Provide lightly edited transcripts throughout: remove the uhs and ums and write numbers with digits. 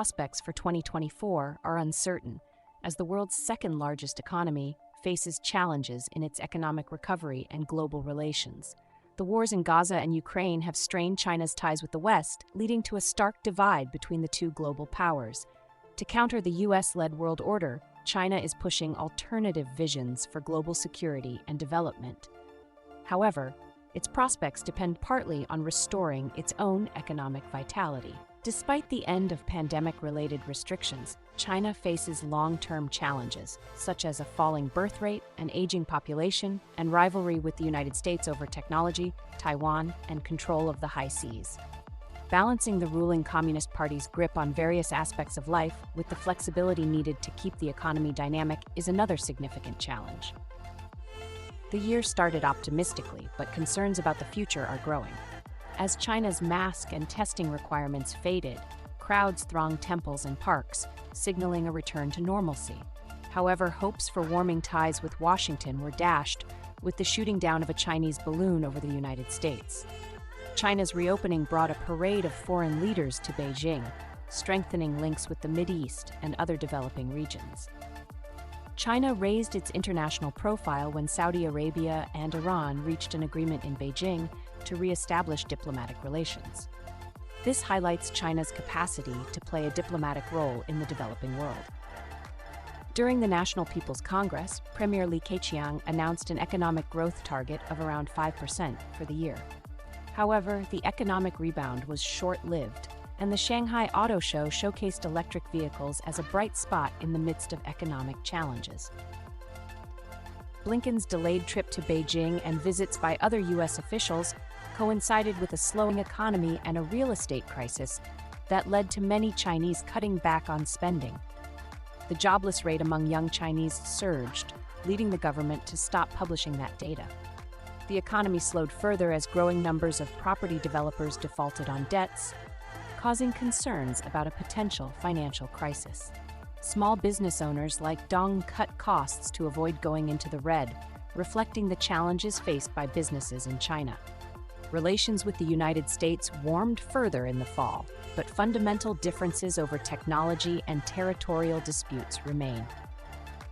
Prospects for 2024 are uncertain, as the world's second-largest economy faces challenges in its economic recovery and global relations. The wars in Gaza and Ukraine have strained China's ties with the West, leading to a stark divide between the two global powers. To counter the US-led world order, China is pushing alternative visions for global security and development. However, its prospects depend partly on restoring its own economic vitality. Despite the end of pandemic-related restrictions, China faces long-term challenges, such as a falling birth rate, an aging population, and rivalry with the United States over technology, Taiwan, and control of the high seas. Balancing the ruling Communist Party's grip on various aspects of life with the flexibility needed to keep the economy dynamic is another significant challenge. The year started optimistically, but concerns about the future are growing. As China's mask and testing requirements faded, crowds thronged temples and parks, signaling a return to normalcy. However, hopes for warming ties with Washington were dashed with the shooting down of a Chinese balloon over the United States. China's reopening brought a parade of foreign leaders to Beijing, strengthening links with the Mideast and other developing regions. China raised its international profile when Saudi Arabia and Iran reached an agreement in Beijing to re-establish diplomatic relations. This highlights China's capacity to play a diplomatic role in the developing world. During the National People's Congress, Premier Li Keqiang announced an economic growth target of around 5% for the year. However, the economic rebound was short-lived, and the Shanghai Auto Show showcased electric vehicles as a bright spot in the midst of economic challenges. Blinken's delayed trip to Beijing and visits by other U.S. officials coincided with a slowing economy and a real estate crisis that led to many Chinese cutting back on spending. The jobless rate among young Chinese surged, leading the government to stop publishing that data. The economy slowed further as growing numbers of property developers defaulted on debts, causing concerns about a potential financial crisis. Small business owners like Dong cut costs to avoid going into the red, reflecting the challenges faced by businesses in China. Relations with the United States warmed further in the fall, but fundamental differences over technology and territorial disputes remain.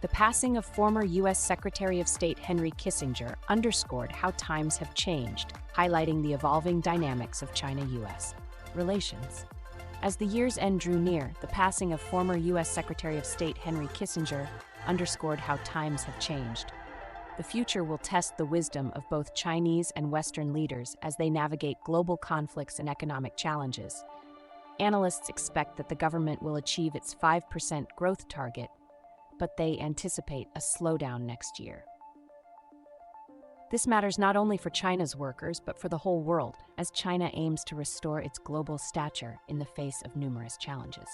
The passing of former U.S. Secretary of State Henry Kissinger underscored how times have changed, highlighting the evolving dynamics of China-U.S. relations. As the year's end drew near, the passing of former U.S. Secretary of State Henry Kissinger underscored how times have changed. The future will test the wisdom of both Chinese and Western leaders as they navigate global conflicts and economic challenges. Analysts expect that the government will achieve its 5% growth target, but they anticipate a slowdown next year. This matters not only for China's workers, but for the whole world, as China aims to restore its global stature in the face of numerous challenges.